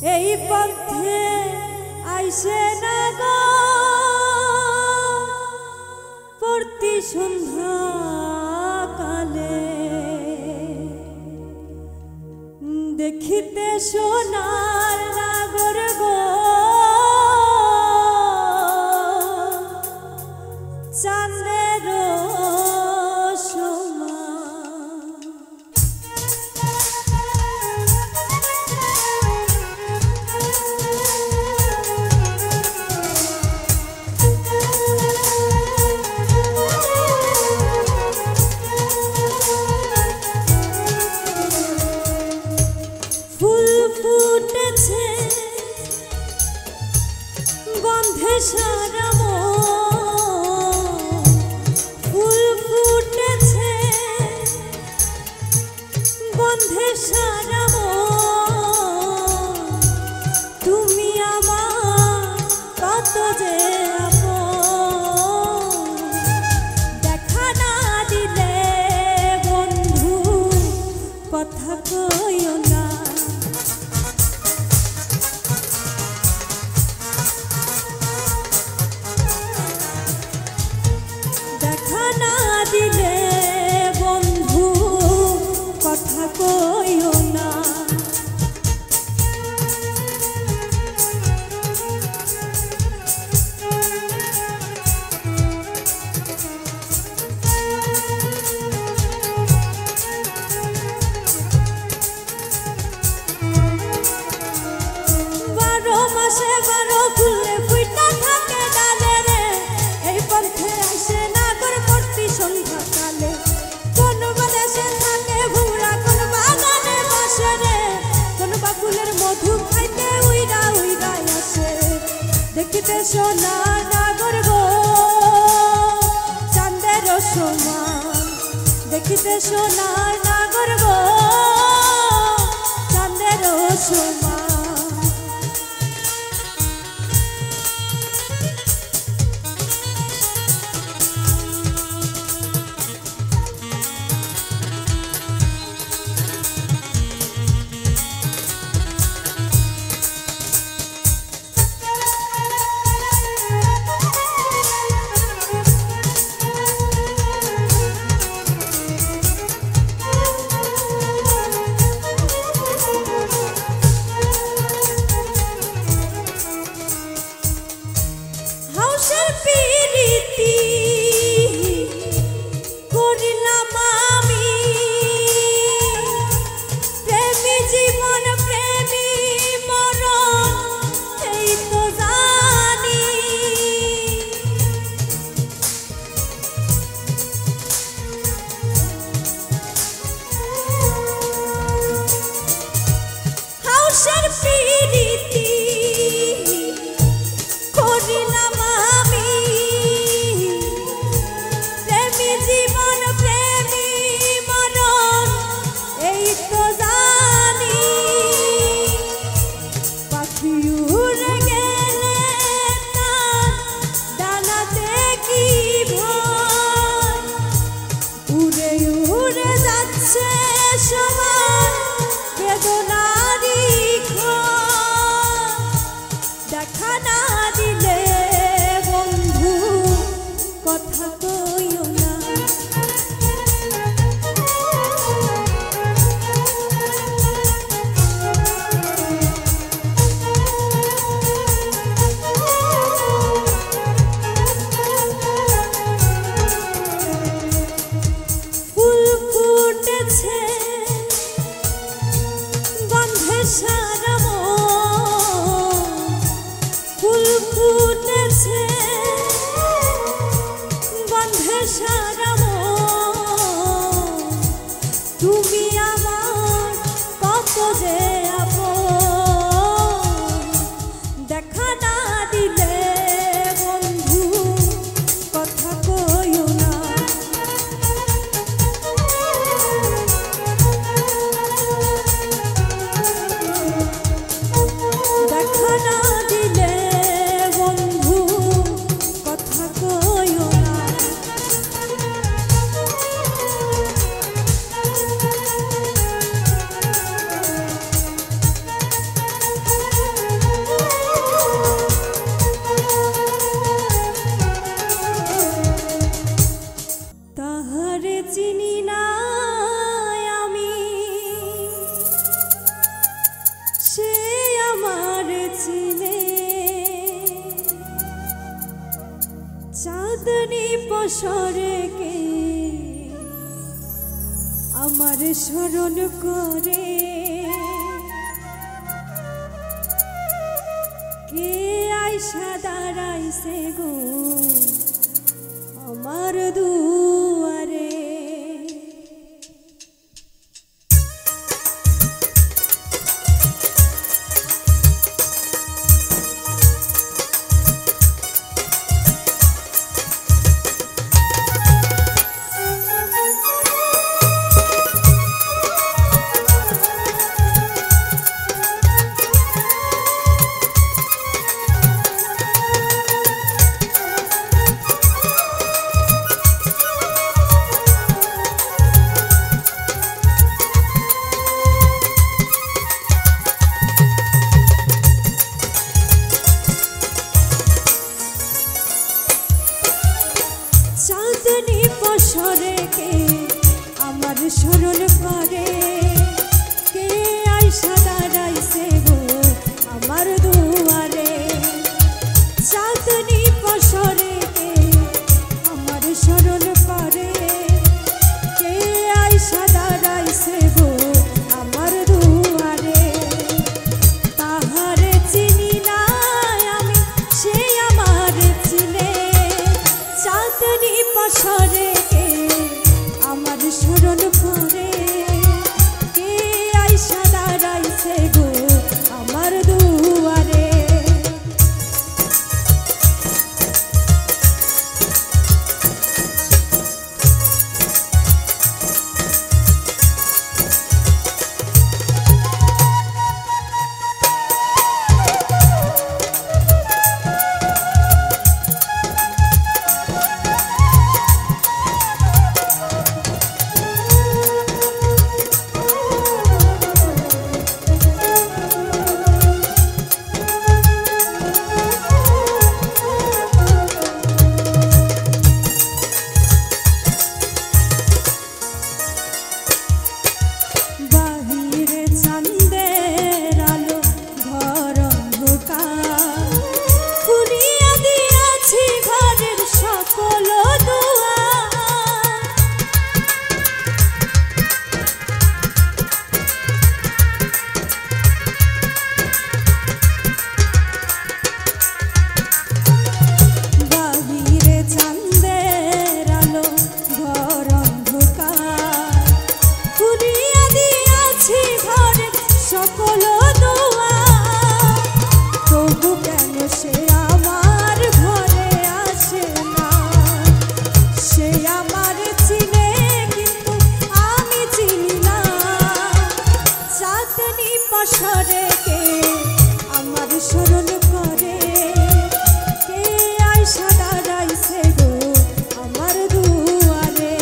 এই পথে আইসে না গো প্রতি সন্ধ্যা কালে দেখিতে সোনার নাগর গো চাঁদের গন্ধে সারা ফুল ফুটেছে গন্ধে সারা তুমি আমার কত যে দেখা না দিলে বন্ধু কথা কইও না দিলে বন্ধু কথা কইও না বারো মাসে বারো ফুলে ফুইটা থাকে ডালে রে এই পথে আসে না সন্ধ্যা কালে কোন বাদেশে থাকে ভুরা কোন বাগানে বসে রে কোন বাকুলের মধু খাইতে উইরা উইরা আসে দেখিতে সোনার নাগর গো চাঁদের সমান দেখিতে সোনার নাগর গো চাঁদের সমান চিনে চাঁদনি পসরে কে আমার স্মরণ করে কে আইসা দাঁড়াইছে গো আমার দুয়ারে। চাঁদনি পসরে কে আমার স্মরণ করে কে আইসা দাঁড়াইছে গো আমার দুয়ারে। চাঁদনি পসরে কে আমার স্মরণ করে কে আইসা দাঁড়াইছে গো আমার দুয়ারে। তাহারে চিনি না আমি সে আমার চিনে চাঁদনি পসরে কে আমার স্মরণ করে কে আইসা দাঁড়াইছে গো আমার দুয়ারে। পসরে কে আমার স্মরণ করে কে আইসা দাঁড়াইছে গো আমার দুয়ারে।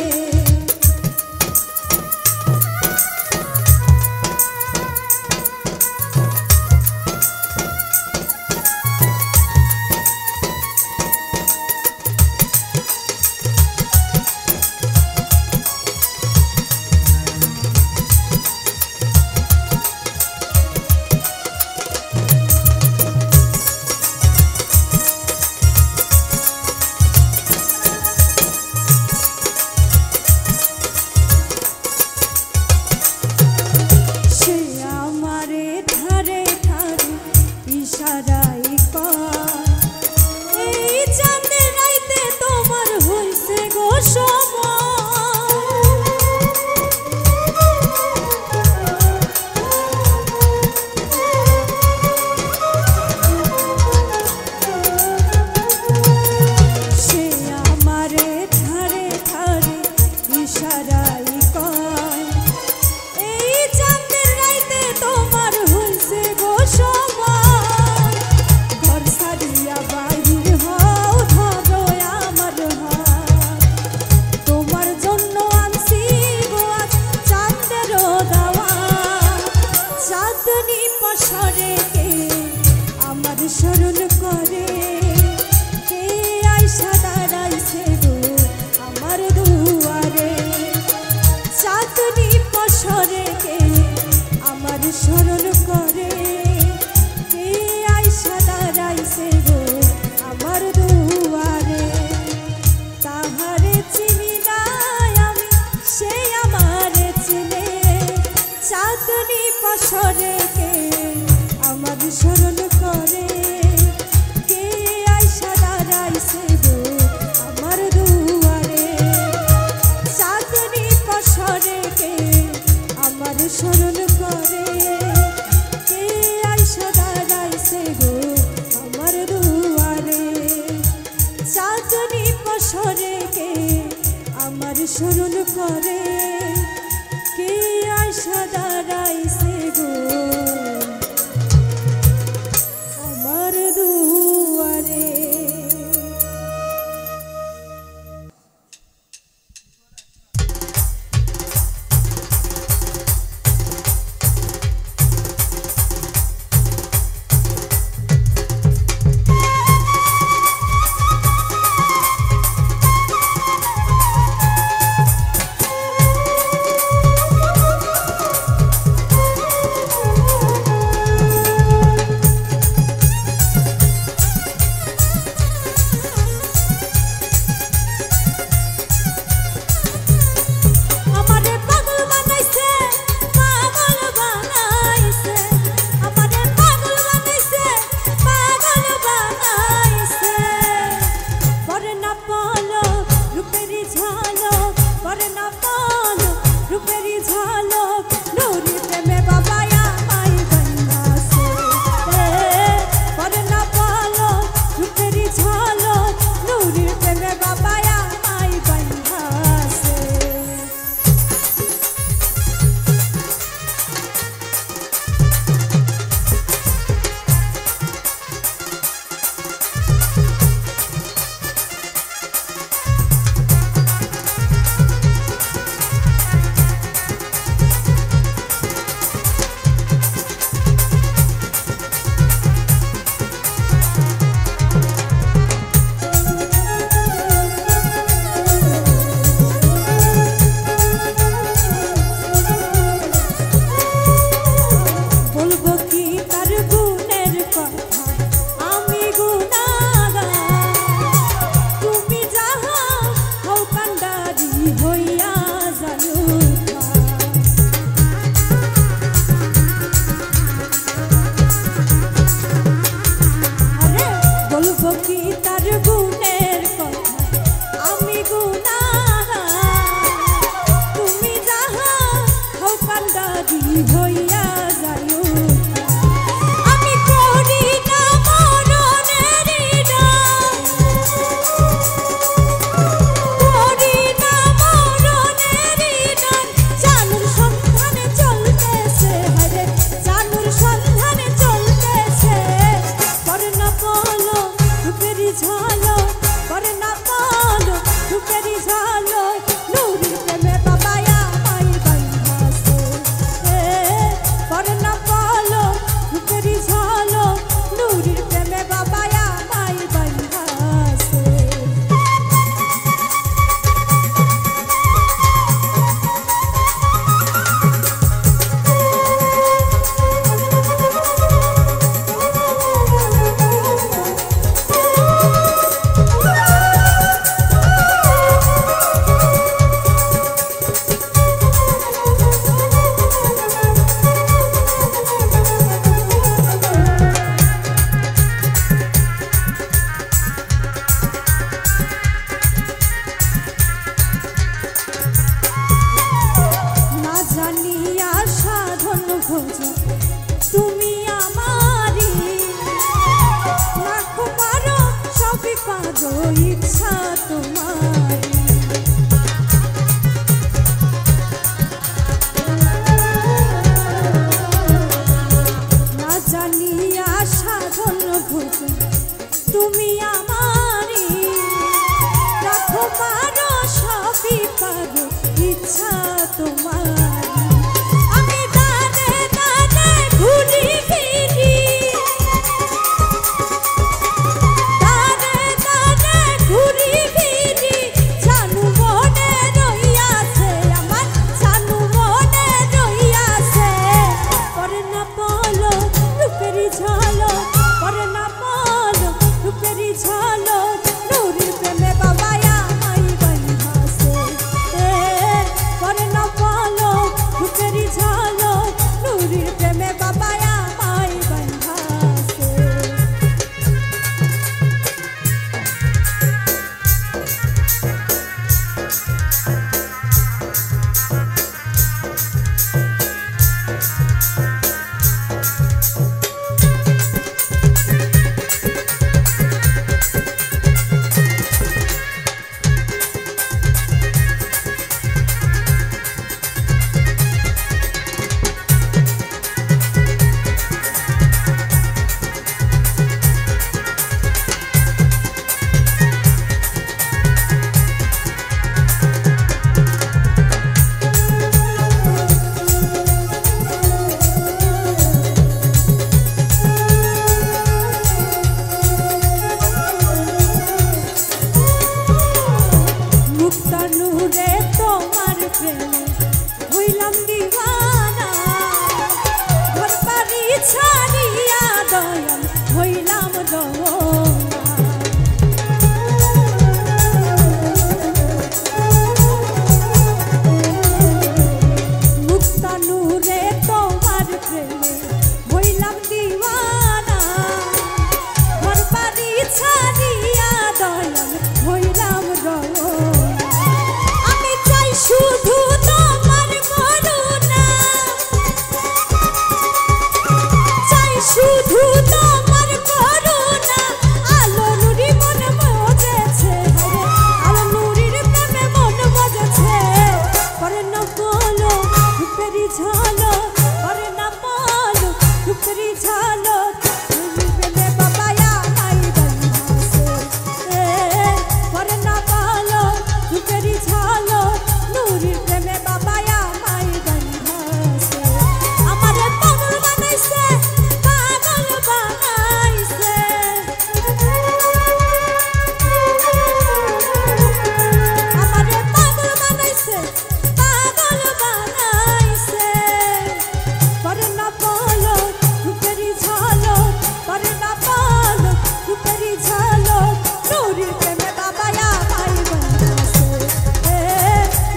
পসরে কে আমার স্মরণ করে কে আইসা দাঁড়াইছে গো আমার দুয়ারে। চাঁদনি পসরে কে আমার স্মরণ করে কে আইসা পাশরে কে আমার স্মরণ করে, কে আইসা দাঁড়াইছে গো আমার দুয়ারে। চাঁদনি পাশরে কে আমার স্মরণ করে, কে আইসা দাঁড়াইছে গো আমার দুয়ারে। চাঁদনি পাশরে কে আমার স্মরণ করে, কে আইসা দাঁড়াইছে গো আমার দুয়ারে। তুমি আমারি লাখো পারো সবই পারো ইচ্ছা তোমারি না জানিয়া সাধন ভোজন তুমি আমারি লাখো পারো সবই পারো ইচ্ছা তোমারি ঘুরি ফিরি ছাড়িয়া দয়াল হইলাম রওনা। মুক্তা নূরে তোমার প্রেমে হইলাম দিওয়ানা। ঘর বাড়ি ছাড়িয়া দয়াল হইলাম রওনা। আমি চাই শুধু তোমার করুণা, চাই শুধু তোমার করুণা। আলো নুরি মন মজেছে, আলো নুরির প্রেমে মন মজেছে। করে না বলো রূপেরই ঝলক, করে না বলো রূপেরই ঝলক। নুরির প্রেমে বাবা আমায় বাঁধাছে, করে না বলো রূপেরই ঝলক। নুরির প্রেমে বাবা আমায় বাঁধাছে। আমারে পাগল বানাইছে, পাগল বানাইছে। আমারে পাগল বানাইছে, পাগল বানাইছে। করে না বলো রূপেরই ঝলক, করে না বলো রূপেরই ঝলক। নুরির প্রেমে বাবা আমায় বাঁধাছে,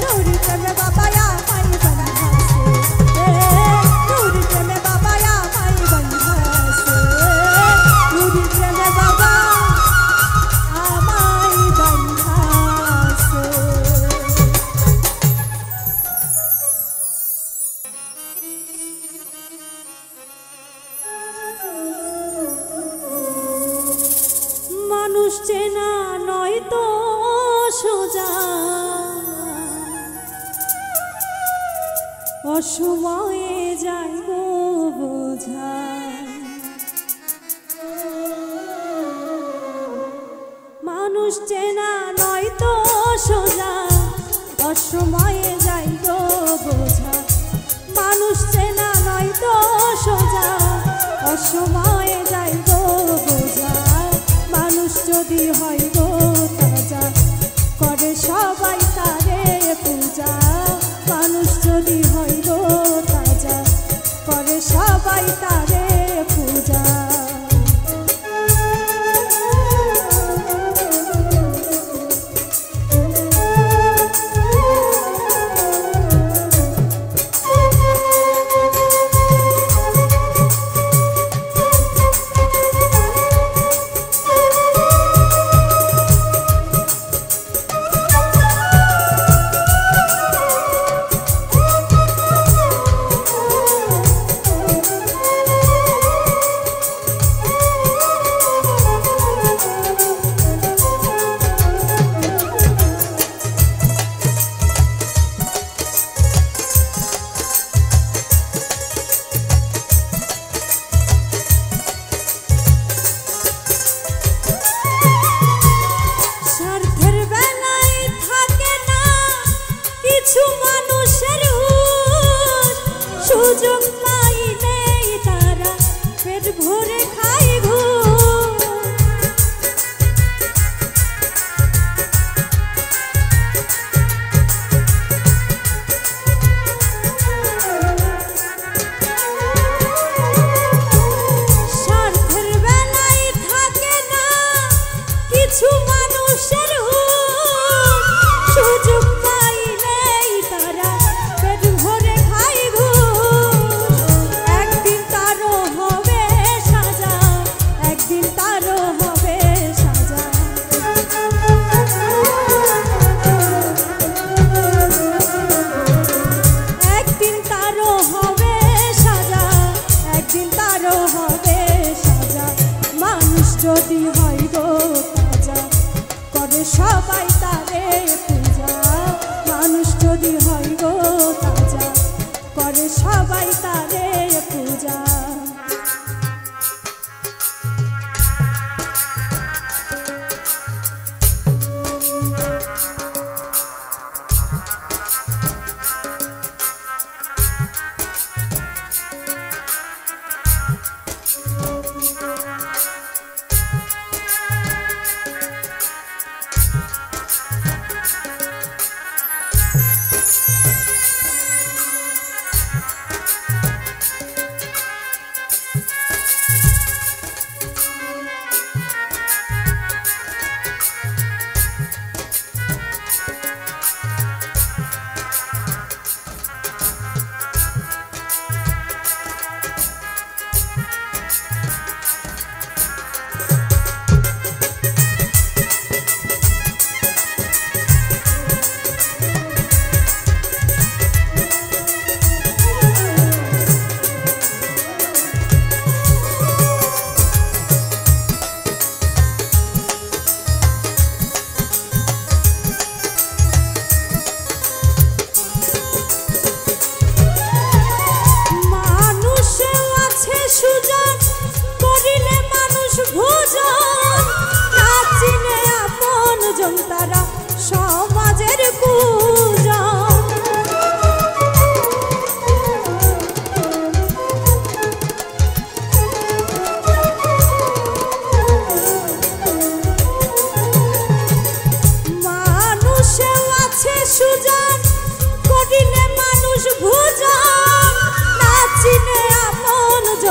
নুরির প্রেমে বাবা আমায় বাঁধাছে। নুরির প্রেমে বাবা আমায় বাঁধাছে, নুরির প্রেমে বাবা আমায় বাঁধাছে। মানুষ চেনা নয় তো সোজা, অসময়ে যায় গো বোঝা। মানুষ চেনা নয় তো সোজা, অসময়ে যায় গো বোঝা। মানুষ চেনা নয় তো সোজা, অসময়ে যায় গো বোঝা। মানুষ যদি হয় গো তাজা, করে সবাই তারে পূজা। মানুষ যদি হয় গো তাজা, করে সবাই তারে পূজা। স্বার্থের বেলায় থাকে না কিছু মানুষের হুঁশ, সুযোগ পাইলেই তারা পেট ভরে খায় ঘুষ। স্বার্থের বেলায় থাকে না কিছু মানুষের হুঁশ, সুযোগ পাইলেই তারা পেট ভরে খায় ঘুষ। একদিন তারও হবে সাজা, একদিন তারও হবে সাজা। একদিন তারও হবে সাজা, একদিন তারও হবে সাজা। মানুষ যদি হয় গো তাজা, করে সবাই তারে পূজা। মানুষ যদি হয় গো তাজা, করে সবাই তারে পূজা।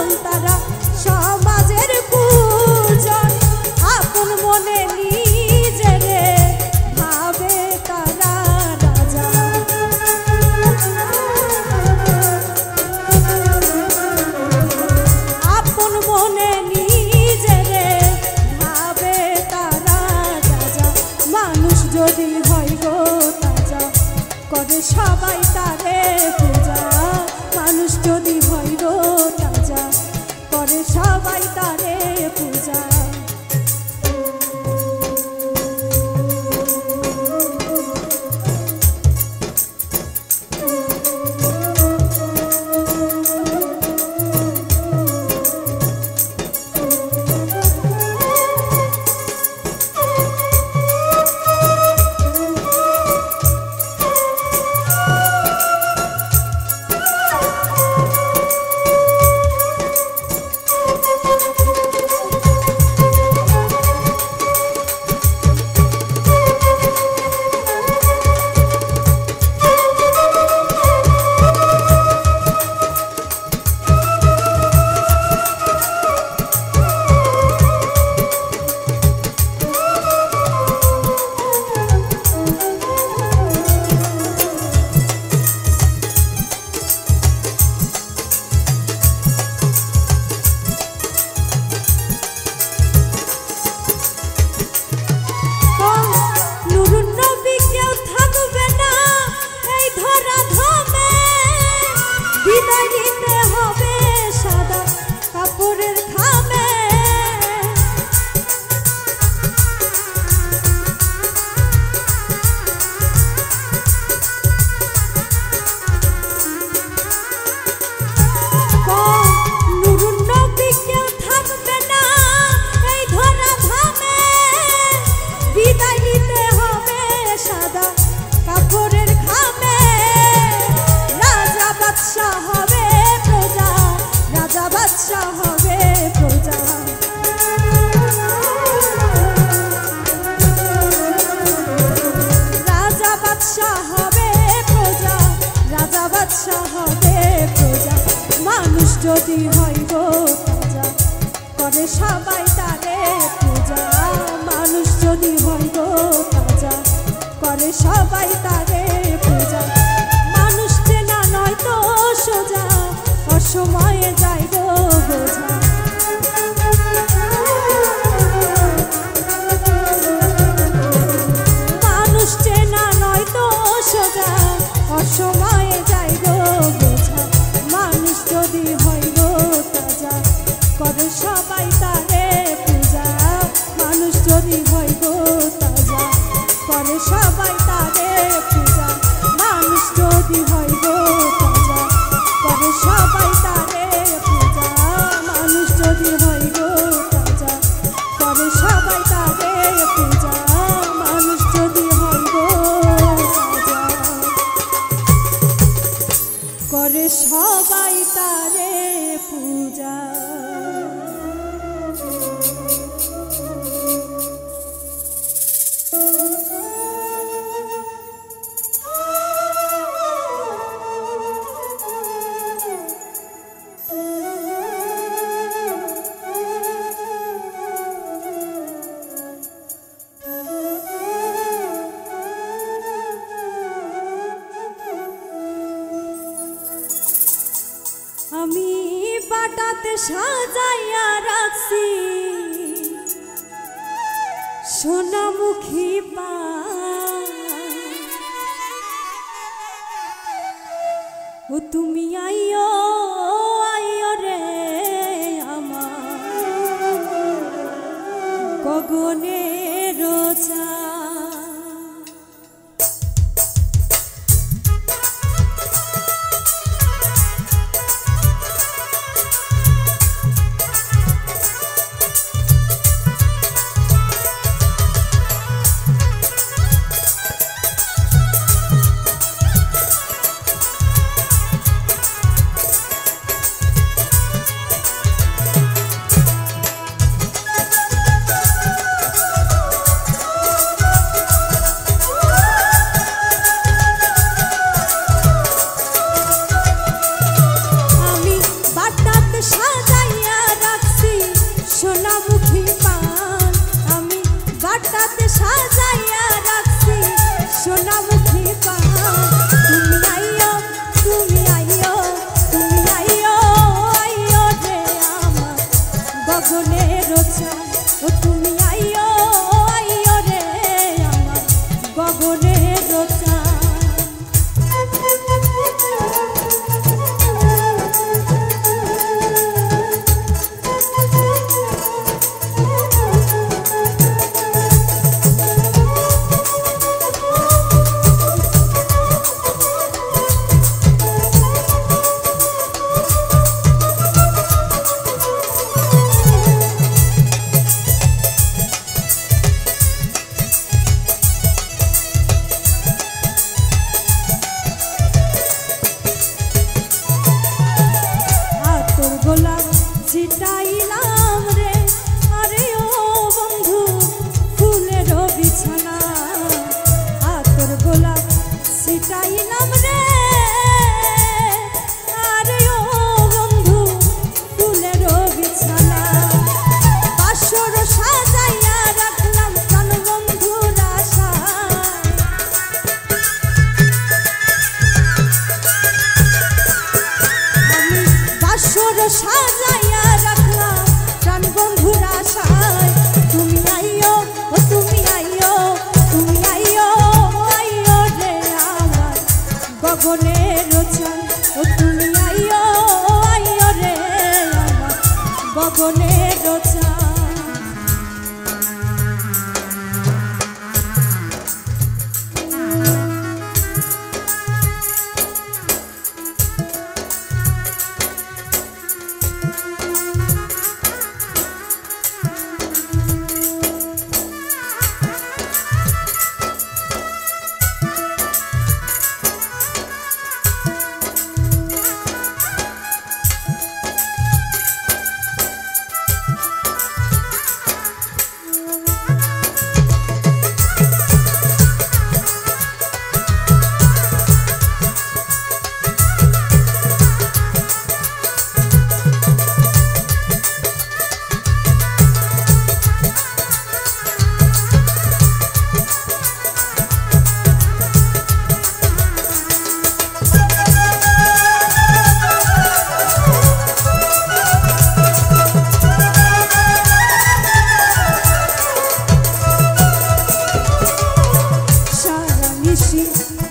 পূজন তারা সমাজের পূজন আপন মনে নিজেরে ভাবে তারা রাজা আপন মনে নিজেরে ভাবে তারা রাজা মানুষ যদি হয় গো তাজা করে সবাই তারে পূজা মানুষ যদি হয় গো তাজা করে সবাই তারে পূজা যদি হয় গো তাজা করে সবাই তারে পূজা মানুষ যদি হয় গো তাজা করে সবাই তারে পূজা মানুষ চেনা নয় তো সোজা অসময়ে যায় গো বোঝা মানুষ চেনা নয় তো সোজা অসময়ে যায় গো বোঝা মানুষ যদি হয় গো তাজা করে সবাই তারে পূজা মানুষ যদি হয় গো তাজা করে সবাই তারে পূজা মানুষ যদি হয় গো তাজা করে সবাই তারে পূজা মানুষ যদি হয় গো তাজা করে সবাই তারে পূজা মানুষ যদি হয় গো তাজা করে সবাই তারে পূজা আমি বাটাতে সাজাইয়া রাখছি সোনামুখী পা ও তুমি আইও আইও রে আমার গগনের রোজা ছিটাইলাম রে আরে ও বন্ধু ফুলের বিছানা আতর গোলাপ ছিটাইলাম রে আরে ও বন্ধু ফুলের বিছানা বাসর সাজাইয়া রাখলাম প্রাণ বন্ধুর আশায় আমি বাসর সাজাইয়া রাখলাম প্রাণ বন্ধুর আশায় তুমি আইও ও তুমি আইও তুমি আইও আইও রে আমার গগনের চাঁদ ও তুমি আইও আইও রে আমার গগনের চাঁদ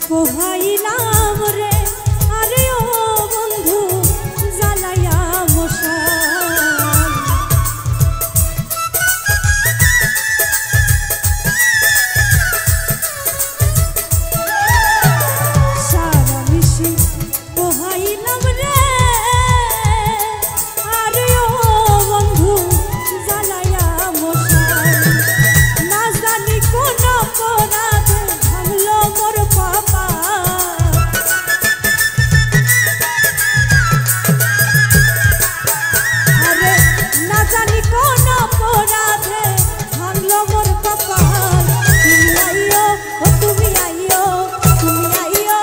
পোহাইলাম রে আরে ও বন্ধু জ্বালাইয়া মশাল সারা মিশি পোহাইলাম রে আরে ও বন্ধু জ্বালাইয়া মশাল না জানি কোন অপরাধে ভাঙলো মোর পাপা আরে না জানি কোন অপরাধে ভাঙলো মোর কপাল তুমি আইও ও তুমি আইও তুমি আইও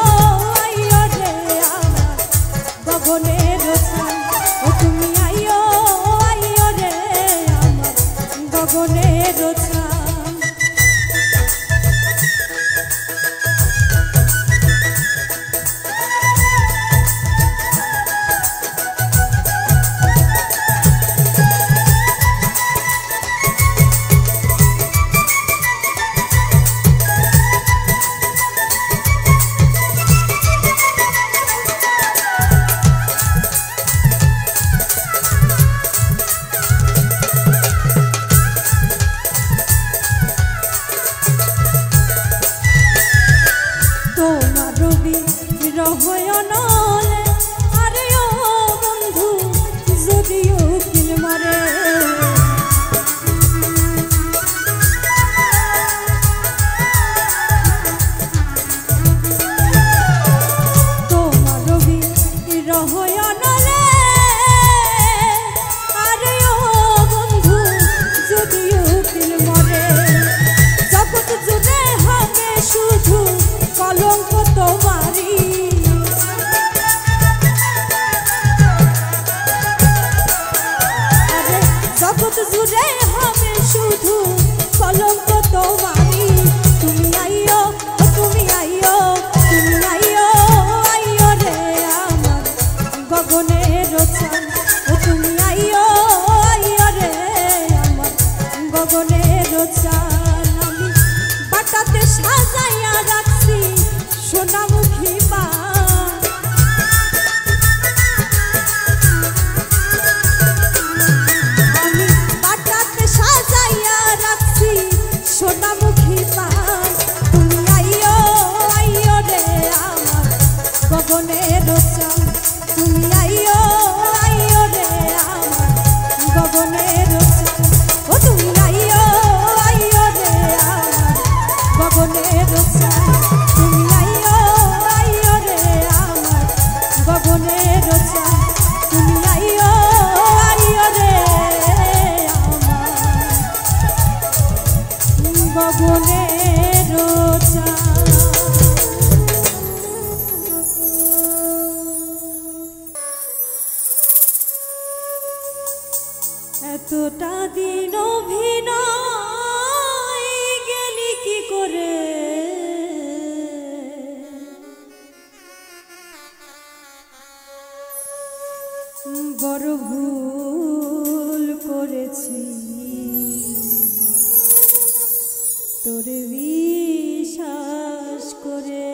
আইও রে আমার গগনের চাঁদ ও তুমি আইও আইও রে আমার গগনের চাঁদ রহয়নলে আরে ও বন্ধু যদিও কিল মারে তোমার রবি রহয়নলে আরে ও বন্ধু যদিও কিল মারে জগৎ জুড়ে হবে শুধু কলঙ্ক তোমারি জগৎ জুড়ে হবে শুধু কলঙ্ক তোমারি তুমি আইও ও তুমি আইও তুমি আইও আইও রে আমার গগনের চাঁদ ও তুমি আইও আইও রে আমার গগনের চাঁদ আমি বাটাতে সাজাইয়া রাখছি সোনামুখী পান আমি বাটাতে সাজাইয়া রাখছি সোনামুখী পান তুমি আইও আইও রে আমার গগনের চাঁদ তুমি আইও আইও রে আমার গগনের চাঁদ ও তুমি আইও আইও এতটা দিন অভিনয় গেলি কি করে, বড় ভুল করেছি তোরে বিশ্বাস করে।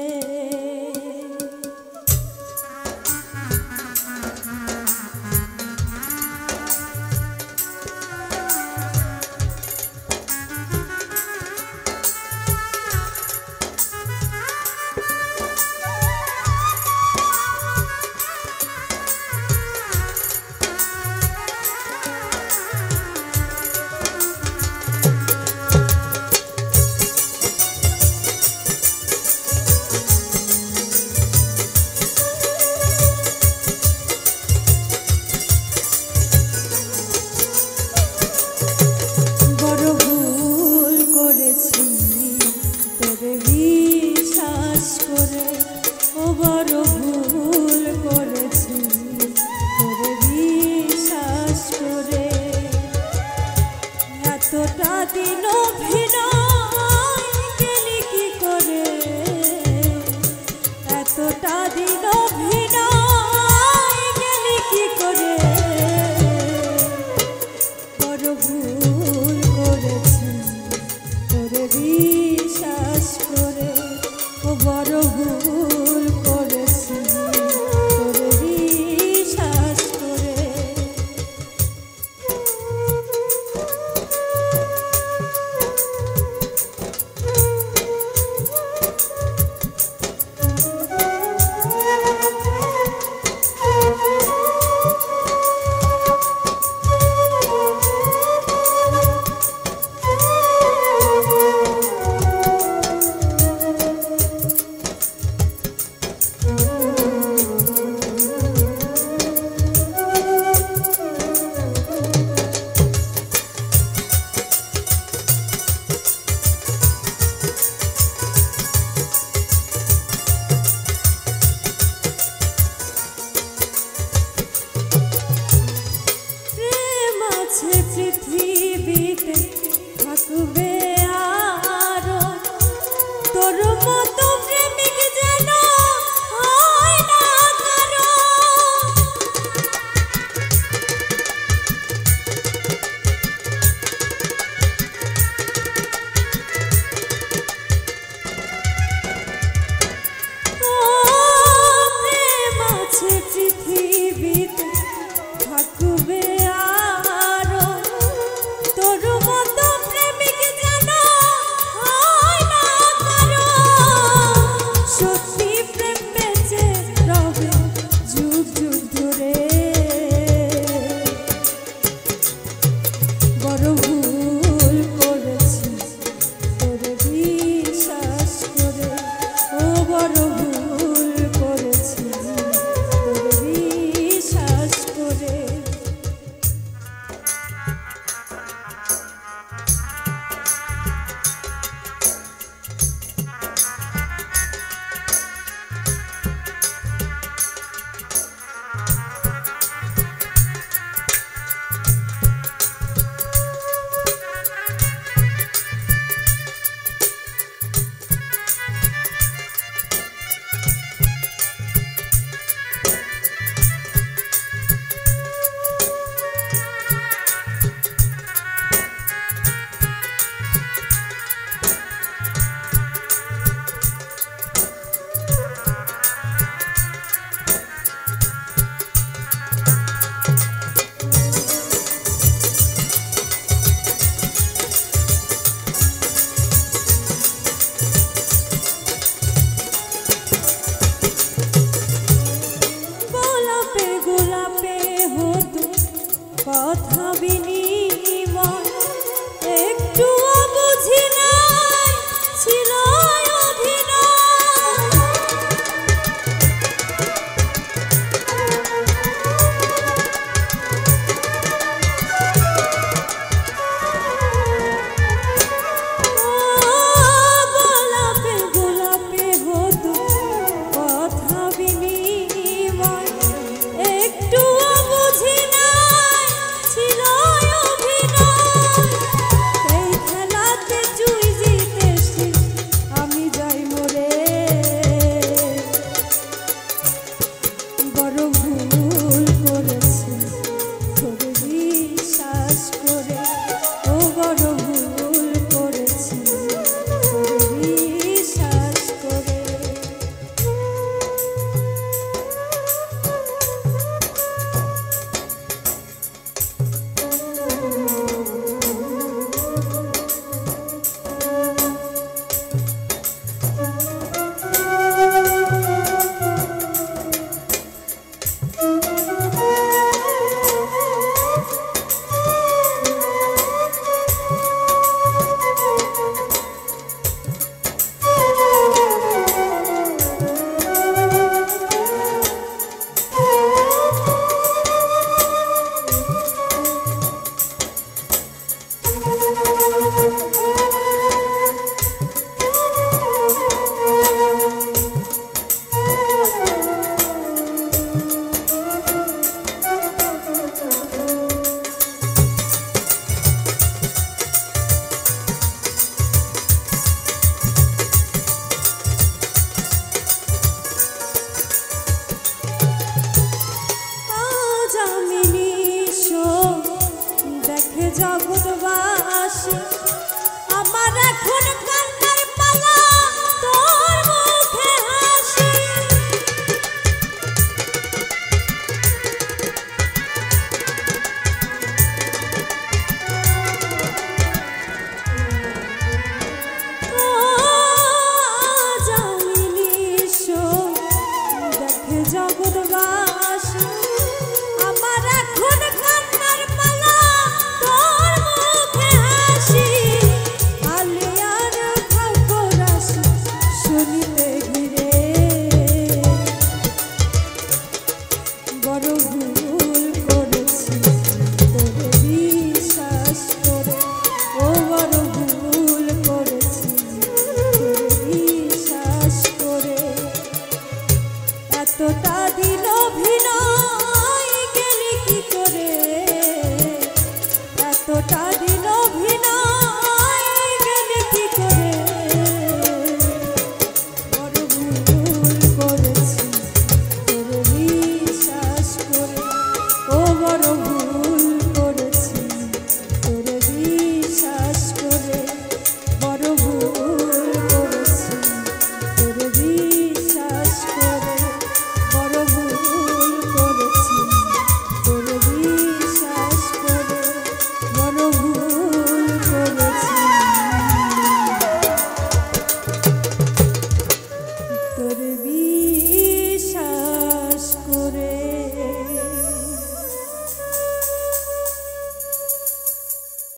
এতটা দিন অভিনয় গেলি কি করে, এতটা দিন অভিনয় গেলি কি করে, বড় ভুল করেছি তোরে বিশ্বাস করে, ও বড় ভুল করেছি তোরে বিশ্বাস করে। পৃথিবীতে থাকবে আরো তোর মতো প্রেমিক যেন হয় না কারো। ও প্রেম আছে পৃথিবীতে থাকবে কথা বিনিময় একটুও বুঝি নাই ছিল গোলাপে গোলাপে হতো কথা বিনিময় একটুও বুঝি নাই ছিল জগৎবাসী আমার এখন কান্নার পালা তোর মুখে হাসি দেখে জগৎবাসী আমার এখন কান্নার পালা তোর মুখে হাসি আলিয়ার খবর আসি শুনিতে ঘিরে বড় ভুল করেছি তোরে বিশ্বাস করে ও বড় ভুল করেছি তোরে বিশ্বাস করে এতটা দিন অভিনয় গেলি কি করে এতটা